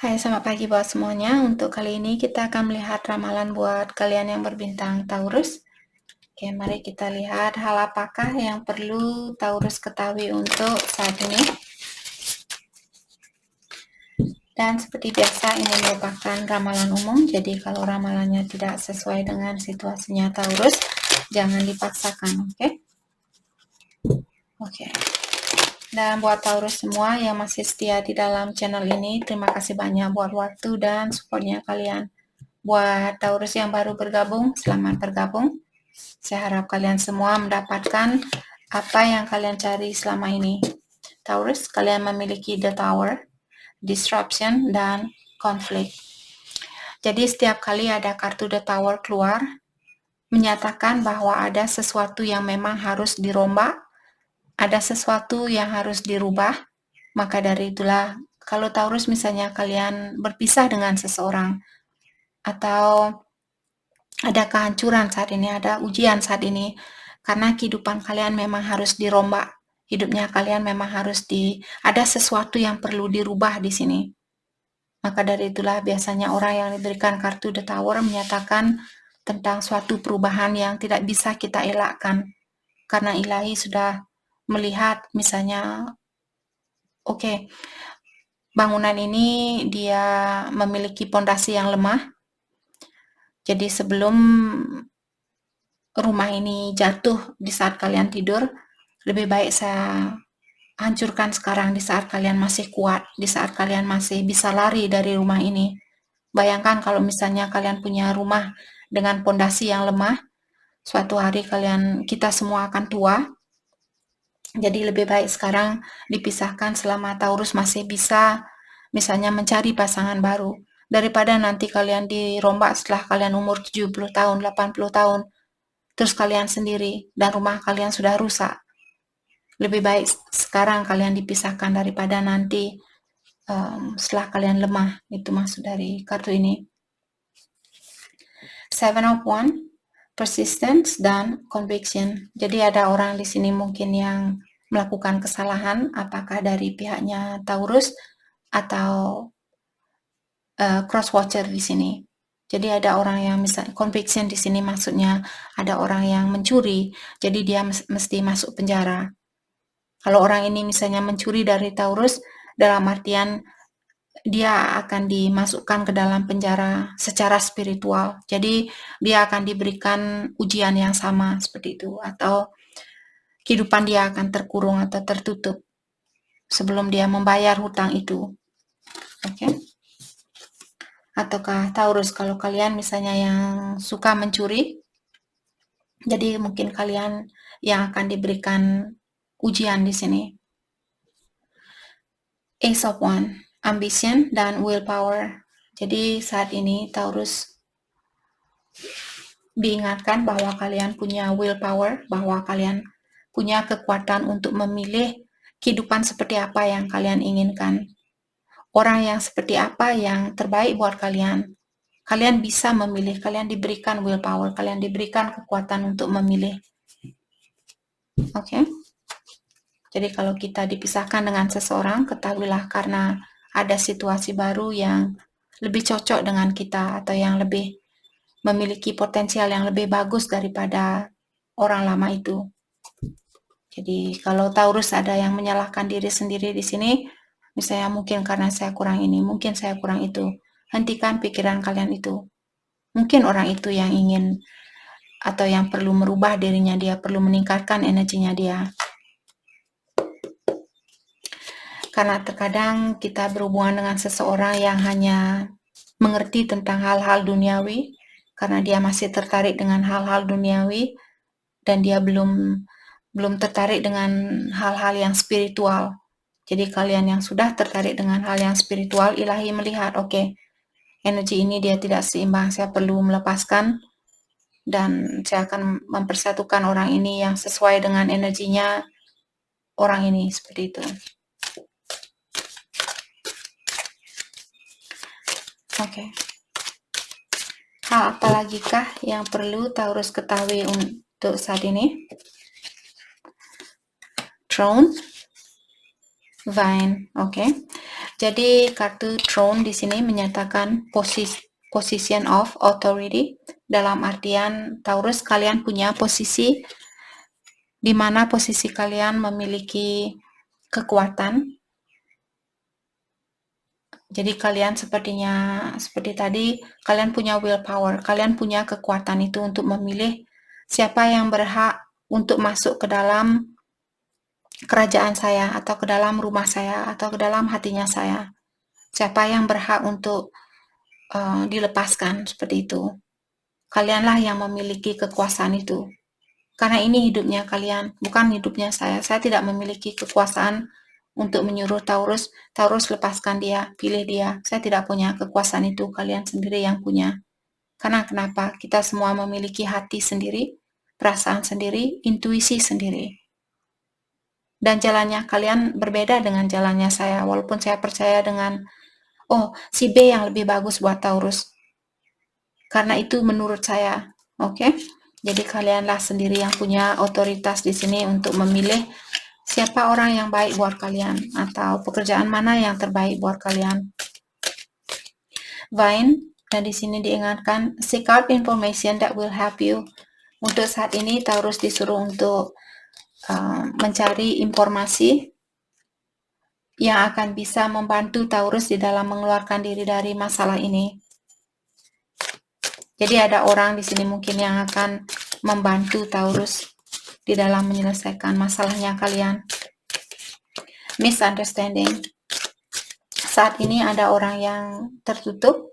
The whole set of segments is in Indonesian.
Hai, selamat pagi buat semuanya. Untuk kali ini kita akan melihat ramalan buat kalian yang berbintang Taurus. Oke, mari kita lihat hal apakah yang perlu Taurus ketahui untuk saat ini. Dan seperti biasa, ini merupakan ramalan umum, jadi kalau ramalannya tidak sesuai dengan situasinya Taurus, jangan dipaksakan, oke? Oke. Dan buat Taurus semua yang masih setia di dalam channel ini, terima kasih banyak buat waktu dan supportnya kalian. Buat Taurus yang baru bergabung, selamat bergabung. Saya harap kalian semua mendapatkan apa yang kalian cari selama ini. Taurus, kalian memiliki The Tower, Disruption, dan Conflict. Jadi setiap kali ada kartu The Tower keluar, menyatakan bahwa ada sesuatu yang memang harus dirombak, ada sesuatu yang harus dirubah. Maka dari itulah, kalau Taurus misalnya kalian berpisah dengan seseorang, atau ada kehancuran saat ini, ada ujian saat ini, karena kehidupan kalian memang harus dirombak. Hidupnya kalian memang harus ada sesuatu yang perlu dirubah di sini. Maka dari itulah biasanya orang yang diberikan kartu The Tower menyatakan tentang suatu perubahan yang tidak bisa kita elakkan. Karena ilahi sudah melihat misalnya, oke, bangunan ini dia memiliki pondasi yang lemah. Jadi sebelum rumah ini jatuh di saat kalian tidur, lebih baik saya hancurkan sekarang di saat kalian masih kuat, di saat kalian masih bisa lari dari rumah ini. Bayangkan kalau misalnya kalian punya rumah dengan pondasi yang lemah, suatu hari kita semua akan tua. Jadi lebih baik sekarang dipisahkan selama Taurus masih bisa misalnya mencari pasangan baru, daripada nanti kalian dirombak setelah kalian umur 70 tahun, 80 tahun, terus kalian sendiri dan rumah kalian sudah rusak. Lebih baik sekarang kalian dipisahkan daripada nanti setelah kalian lemah. Itu maksud dari kartu ini. Seven of Wands, persistence dan conviction. Jadi ada orang di sini mungkin yang melakukan kesalahan, apakah dari pihaknya Taurus atau cross watcher di sini. Jadi ada orang yang misalnya conviction di sini maksudnya ada orang yang mencuri, jadi dia mesti masuk penjara. Kalau orang ini misalnya mencuri dari Taurus, dalam artian dia akan dimasukkan ke dalam penjara secara spiritual. Jadi dia akan diberikan ujian yang sama seperti itu, atau kehidupan dia akan terkurung atau tertutup sebelum dia membayar hutang itu. Oke? Ataukah Taurus, kalau kalian misalnya yang suka mencuri, jadi mungkin kalian yang akan diberikan ujian di sini. Ace of Wands, ambition dan willpower. Jadi saat ini Taurus diingatkan bahwa kalian punya willpower, bahwa kalian punya kekuatan untuk memilih kehidupan seperti apa yang kalian inginkan. Orang yang seperti apa yang terbaik buat kalian. Kalian bisa memilih, kalian diberikan willpower, kalian diberikan kekuatan untuk memilih. Oke? Jadi kalau kita dipisahkan dengan seseorang, ketahuilah karena ada situasi baru yang lebih cocok dengan kita atau yang lebih memiliki potensial yang lebih bagus daripada orang lama itu. Jadi kalau Taurus ada yang menyalahkan diri sendiri di sini, misalnya mungkin karena saya kurang ini, mungkin saya kurang itu. Hentikan pikiran kalian itu. Mungkin orang itu yang ingin atau yang perlu merubah dirinya dia, perlu meningkatkan energinya dia. Karena terkadang kita berhubungan dengan seseorang yang hanya mengerti tentang hal-hal duniawi, karena dia masih tertarik dengan hal-hal duniawi, dan dia belum tertarik dengan hal-hal yang spiritual. Jadi kalian yang sudah tertarik dengan hal yang spiritual, ilahi melihat, oke, energi ini dia tidak seimbang, saya perlu melepaskan, dan saya akan mempersatukan orang ini yang sesuai dengan energinya orang ini, seperti itu. Oke. Hal apa lagi kah yang perlu Taurus ketahui untuk saat ini? Throne, Vine, oke. Jadi kartu Throne di sini menyatakan position of authority, dalam artian Taurus, kalian punya posisi di mana posisi kalian memiliki kekuatan. Jadi kalian seperti tadi, kalian punya willpower, kalian punya kekuatan itu untuk memilih siapa yang berhak untuk masuk ke dalam kerajaan saya, atau ke dalam rumah saya, atau ke dalam hatinya saya. Siapa yang berhak untuk dilepaskan, seperti itu. Kalianlah yang memiliki kekuasaan itu. Karena ini hidupnya kalian, bukan hidupnya saya. Saya tidak memiliki kekuasaan untuk menyuruh Taurus lepaskan dia, pilih dia. Saya tidak punya kekuasaan itu, kalian sendiri yang punya. Karena kenapa? Kita semua memiliki hati sendiri, perasaan sendiri, intuisi sendiri. Dan jalannya kalian berbeda dengan jalannya saya, walaupun saya percaya dengan, si B yang lebih bagus buat Taurus. Karena itu menurut saya, oke? Jadi kalianlah sendiri yang punya otoritas di sini untuk memilih siapa orang yang baik buat kalian, atau pekerjaan mana yang terbaik buat kalian. Vine, dan di sini diingatkan, seek out information that will help you. Untuk saat ini Taurus disuruh untuk mencari informasi yang akan bisa membantu Taurus di dalam mengeluarkan diri dari masalah ini. Jadi ada orang di sini mungkin yang akan membantu Taurus di dalam menyelesaikan masalahnya kalian. Misunderstanding. Saat ini ada orang yang tertutup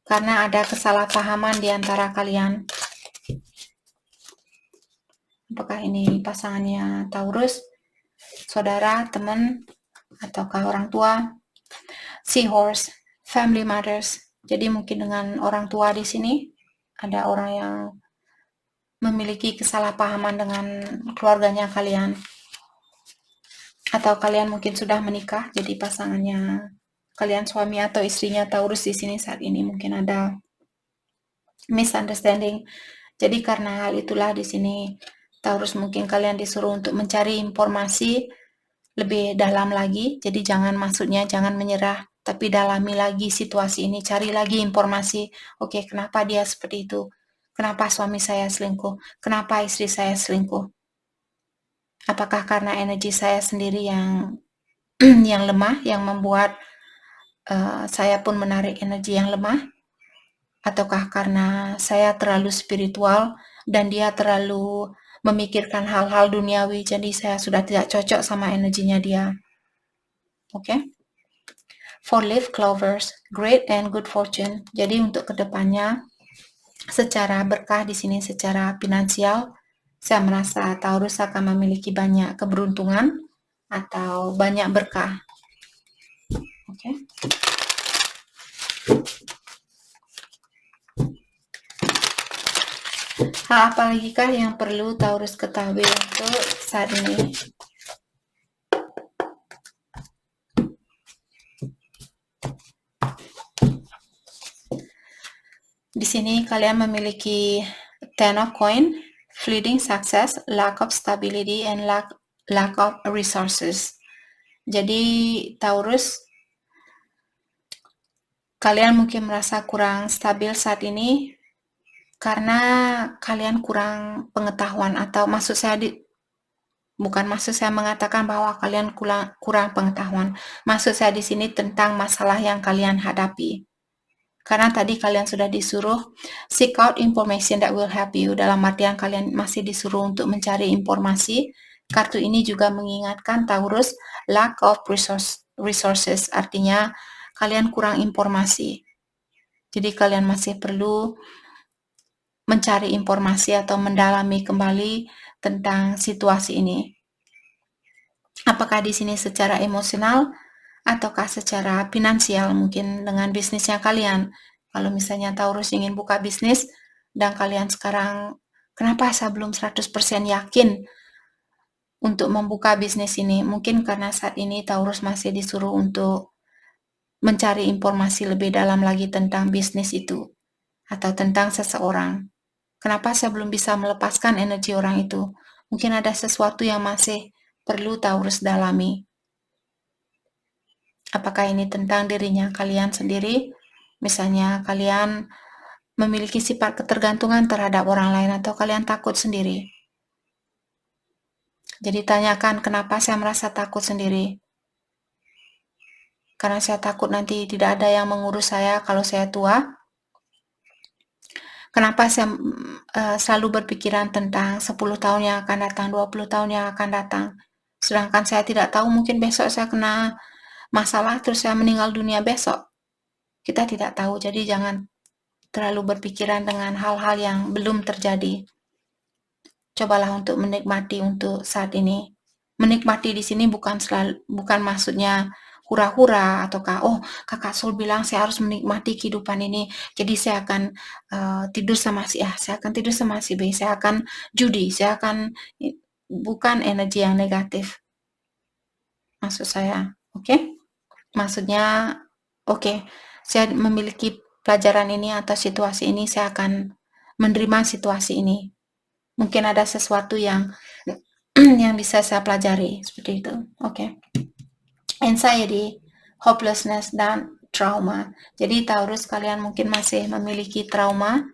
karena ada kesalahpahaman di antara kalian. Apakah ini pasangannya Taurus, saudara, teman, ataukah orang tua? Seahorse, family matters. Jadi mungkin dengan orang tua di sini ada orang yang memiliki kesalahpahaman dengan keluarganya kalian. Atau kalian mungkin sudah menikah, jadi pasangannya kalian, suami atau istrinya Taurus di sini saat ini mungkin ada misunderstanding. Jadi karena hal itulah di sini Taurus mungkin kalian disuruh untuk mencari informasi lebih dalam lagi. Jadi jangan menyerah, tapi dalami lagi situasi ini, cari lagi informasi. Oke, kenapa dia seperti itu? Kenapa suami saya selingkuh? Kenapa istri saya selingkuh? Apakah karena energi saya sendiri yang yang lemah, yang membuat saya pun menarik energi yang lemah? Ataukah karena saya terlalu spiritual dan dia terlalu memikirkan hal-hal duniawi, jadi saya sudah tidak cocok sama energinya dia. Oke? 4-leaf clovers, great and good fortune. Jadi untuk kedepannya, secara berkah di sini, secara finansial, saya merasa Taurus akan memiliki banyak keberuntungan atau banyak berkah. Oke? Hal apa lagi kah yang perlu Taurus ketahui untuk saat ini? Di sini kalian memiliki Ten of Coin, fleeting success, lack of stability, and lack of resources. Jadi Taurus, kalian mungkin merasa kurang stabil saat ini karena kalian kurang pengetahuan, atau bukan maksud saya mengatakan bahwa kalian kurang pengetahuan. Maksud saya di sini tentang masalah yang kalian hadapi. Karena tadi kalian sudah disuruh seek out information that will help you, dalam artian kalian masih disuruh untuk mencari informasi. Kartu ini juga mengingatkan Taurus, lack of resources, artinya kalian kurang informasi. Jadi kalian masih perlu mencari informasi atau mendalami kembali tentang situasi ini. Apakah di sini secara emosional ataukah secara finansial, mungkin dengan bisnisnya kalian. Kalau misalnya Taurus ingin buka bisnis dan kalian sekarang, kenapa saya belum 100% yakin untuk membuka bisnis ini? Mungkin karena saat ini Taurus masih disuruh untuk mencari informasi lebih dalam lagi tentang bisnis itu atau tentang seseorang. Kenapa saya belum bisa melepaskan energi orang itu? Mungkin ada sesuatu yang masih perlu Taurus dalami. Apakah ini tentang dirinya kalian sendiri? Misalnya kalian memiliki sifat ketergantungan terhadap orang lain atau kalian takut sendiri. Jadi tanyakan, kenapa saya merasa takut sendiri? Karena saya takut nanti tidak ada yang mengurus saya kalau saya tua. Kenapa saya selalu berpikiran tentang 10 tahun yang akan datang, 20 tahun yang akan datang. Sedangkan saya tidak tahu, mungkin besok saya kena masalah terus saya meninggal dunia besok. Kita tidak tahu, jadi jangan terlalu berpikiran dengan hal-hal yang belum terjadi. Cobalah untuk menikmati untuk saat ini. Menikmati di sini bukan maksudnya hura-hura ataukah Kakak Sul bilang saya harus menikmati kehidupan ini. Jadi saya akan tidur sama si A, saya akan tidur sama si B, saya akan judi, saya akan bukan energi yang negatif. Maksud saya, oke? Maksudnya saya memiliki pelajaran ini atau situasi ini, saya akan menerima situasi ini. Mungkin ada sesuatu yang bisa saya pelajari, seperti itu. Anxiety, hopelessness, dan trauma. Jadi Taurus, kalian mungkin masih memiliki trauma.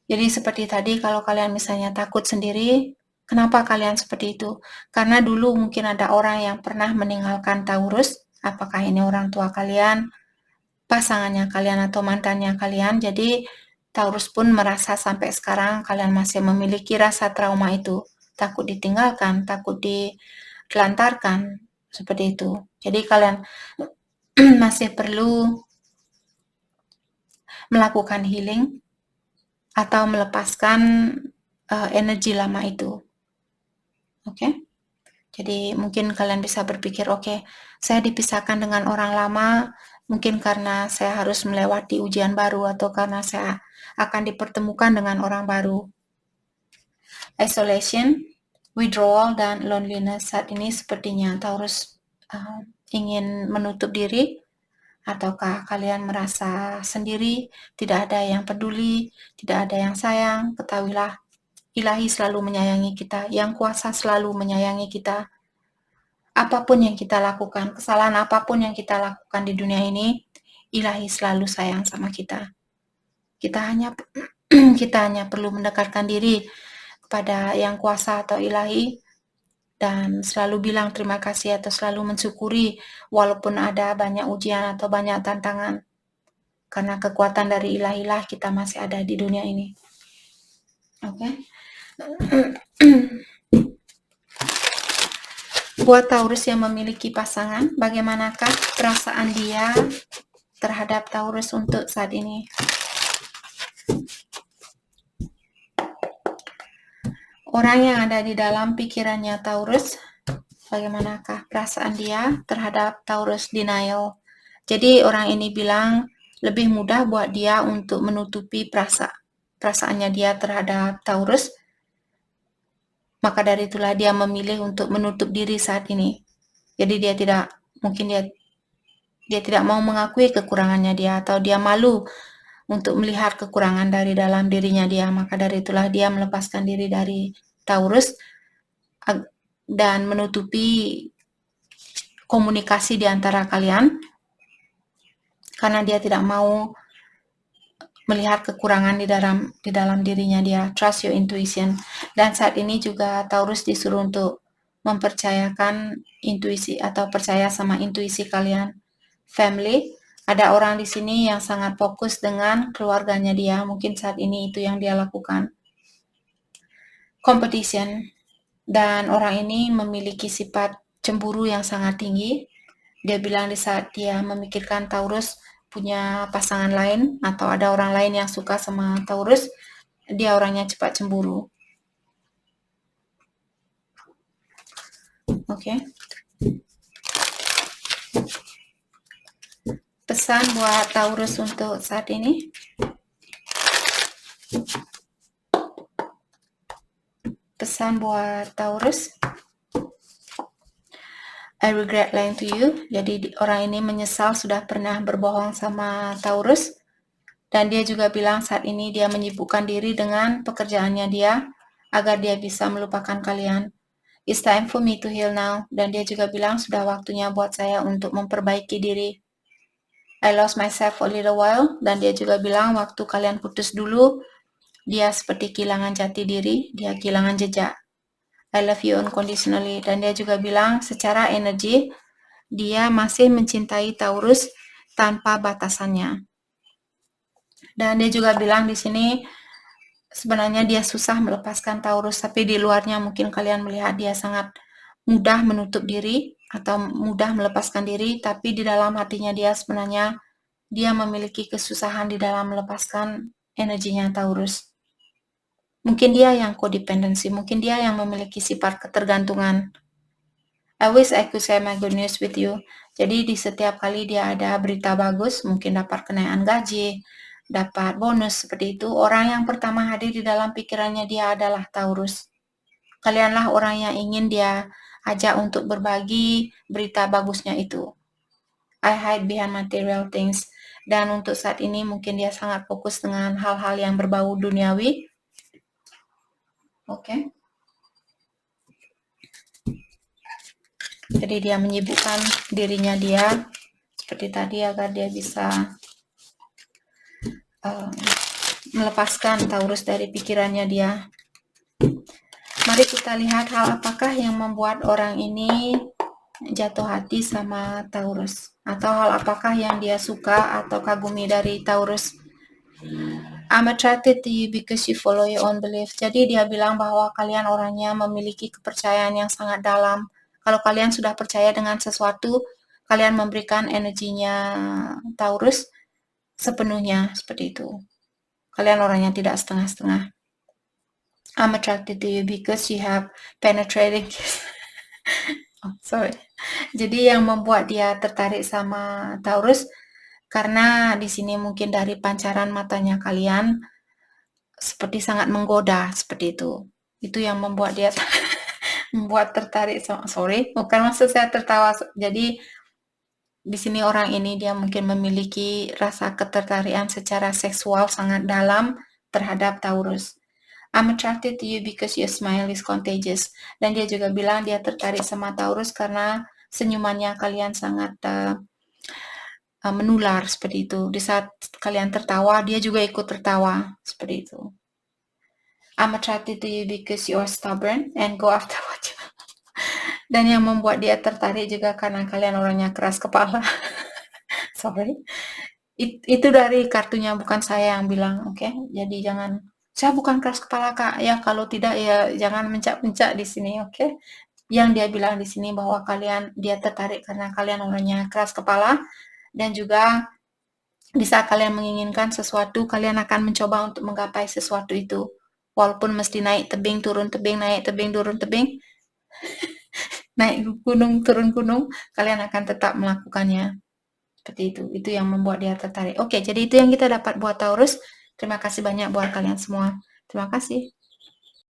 Jadi seperti tadi, kalau kalian misalnya takut sendiri, kenapa kalian seperti itu? Karena dulu mungkin ada orang yang pernah meninggalkan Taurus. Apakah ini orang tua kalian, pasangannya kalian, atau mantannya kalian? Jadi Taurus pun merasa sampai sekarang kalian masih memiliki rasa trauma itu. Takut ditinggalkan, takut ditelantarkan, seperti itu. Jadi kalian masih perlu melakukan healing atau melepaskan energi lama itu. Jadi mungkin kalian bisa berpikir, saya dipisahkan dengan orang lama, mungkin karena saya harus melewati ujian baru atau karena saya akan dipertemukan dengan orang baru. Isolation, withdrawal, dan loneliness. Saat ini sepertinya Taurus ingin menutup diri, ataukah kalian merasa sendiri, tidak ada yang peduli, tidak ada yang sayang. Ketahuilah, Ilahi selalu menyayangi kita, Yang Kuasa selalu menyayangi kita. Apapun yang kita lakukan, kesalahan apapun yang kita lakukan di dunia ini, Ilahi selalu sayang sama kita. Kita hanya perlu mendekatkan diri kepada Yang Kuasa atau Ilahi dan selalu bilang terima kasih atau selalu mensyukuri walaupun ada banyak ujian atau banyak tantangan. Karena kekuatan dari Ilahi kita masih ada di dunia ini. Buat Taurus yang memiliki pasangan, bagaimanakah perasaan dia terhadap Taurus untuk saat ini? Orang yang ada di dalam pikirannya Taurus, bagaimanakah perasaan dia terhadap Taurus denial? Jadi orang ini bilang lebih mudah buat dia untuk menutupi perasaannya dia terhadap Taurus. Maka dari itulah dia memilih untuk menutup diri saat ini. Jadi dia tidak mau mengakui kekurangannya dia, atau dia malu untuk melihat kekurangan dari dalam dirinya dia. Maka dari itulah dia melepaskan diri dari Taurus dan menutupi komunikasi di antara kalian karena dia tidak mau melihat kekurangan di dalam dirinya dia. Trust your intuition. Dan saat ini juga Taurus disuruh untuk mempercayakan intuisi atau percaya sama intuisi kalian. Family, ada orang di sini yang sangat fokus dengan keluarganya dia. Mungkin saat ini itu yang dia lakukan. Competition, dan orang ini memiliki sifat cemburu yang sangat tinggi. Dia bilang di saat dia memikirkan Taurus punya pasangan lain atau ada orang lain yang suka sama Taurus, dia orangnya cepat cemburu. Pesan buat Taurus untuk saat ini. Pesan buat Taurus. I regret lying to you. Jadi orang ini menyesal sudah pernah berbohong sama Taurus. Dan dia juga bilang saat ini dia menyibukkan diri dengan pekerjaannya dia agar dia bisa melupakan kalian. It's time for me to heal now. Dan dia juga bilang sudah waktunya buat saya untuk memperbaiki diri. I lost myself a little while. Dan dia juga bilang waktu kalian putus dulu, dia seperti kehilangan jati diri, dia kehilangan jejak. I love you unconditionally. Dan dia juga bilang secara energi, dia masih mencintai Taurus tanpa batasannya. Dan dia juga bilang di sini sebenarnya dia susah melepaskan Taurus, tapi di luarnya mungkin kalian melihat dia sangat mudah menutup diri atau mudah melepaskan diri, tapi di dalam hatinya dia sebenarnya dia memiliki kesusahan di dalam melepaskan energinya Taurus. Mungkin dia yang codependency, mungkin dia yang memiliki sifat ketergantungan. I wish I could share my good news with you. Jadi di setiap kali dia ada berita bagus, mungkin dapat kenaikan gaji, dapat bonus seperti itu, orang yang pertama hadir di dalam pikirannya dia adalah Taurus. Kalianlah orang yang ingin dia ajak untuk berbagi berita bagusnya itu. I hide behind material things. Dan untuk saat ini mungkin dia sangat fokus dengan hal-hal yang berbau duniawi. Oke. Jadi dia menyibukkan dirinya dia seperti tadi agar dia bisa melepaskan Taurus dari pikirannya dia. Mari kita lihat hal apakah yang membuat orang ini jatuh hati sama Taurus, atau hal apakah yang dia suka atau kagumi dari Taurus. I'm attracted to you because you follow your own belief. Jadi dia bilang bahwa kalian orangnya memiliki kepercayaan yang sangat dalam. Kalau kalian sudah percaya dengan sesuatu, kalian memberikan energinya Taurus sepenuhnya seperti itu. Kalian orangnya tidak setengah-setengah. I'm attracted to you because you have penetrating. Oh, sorry. Jadi yang membuat dia tertarik sama Taurus karena di sini mungkin dari pancaran matanya kalian seperti sangat menggoda seperti itu. Itu yang membuat dia membuat tertarik. Sorry, bukan maksud saya tertawa. Jadi di sini orang ini dia mungkin memiliki rasa ketertarikan secara seksual sangat dalam terhadap Taurus. I'm attracted to you because your smile is contagious. Dan dia juga bilang dia tertarik sama Taurus karena senyumannya kalian sangat menular seperti itu. Di saat kalian tertawa, dia juga ikut tertawa seperti itu. I'm attracted to you because you are stubborn and go after what you want. Dan yang membuat dia tertarik juga karena kalian orangnya keras kepala. Sorry. Itu dari kartunya, bukan saya yang bilang, oke? Jadi jangan, saya bukan keras kepala Kak. Ya kalau tidak ya jangan mencak-mencak di sini, oke? Yang dia bilang di sini bahwa dia tertarik karena kalian orangnya keras kepala dan juga di saat kalian menginginkan sesuatu, kalian akan mencoba untuk menggapai sesuatu itu. Walaupun mesti naik tebing, turun tebing, naik tebing, turun tebing, naik gunung, turun gunung, kalian akan tetap melakukannya. Seperti itu yang membuat dia tertarik. Oke, jadi itu yang kita dapat buat Taurus. Terima kasih banyak buat kalian semua. Terima kasih.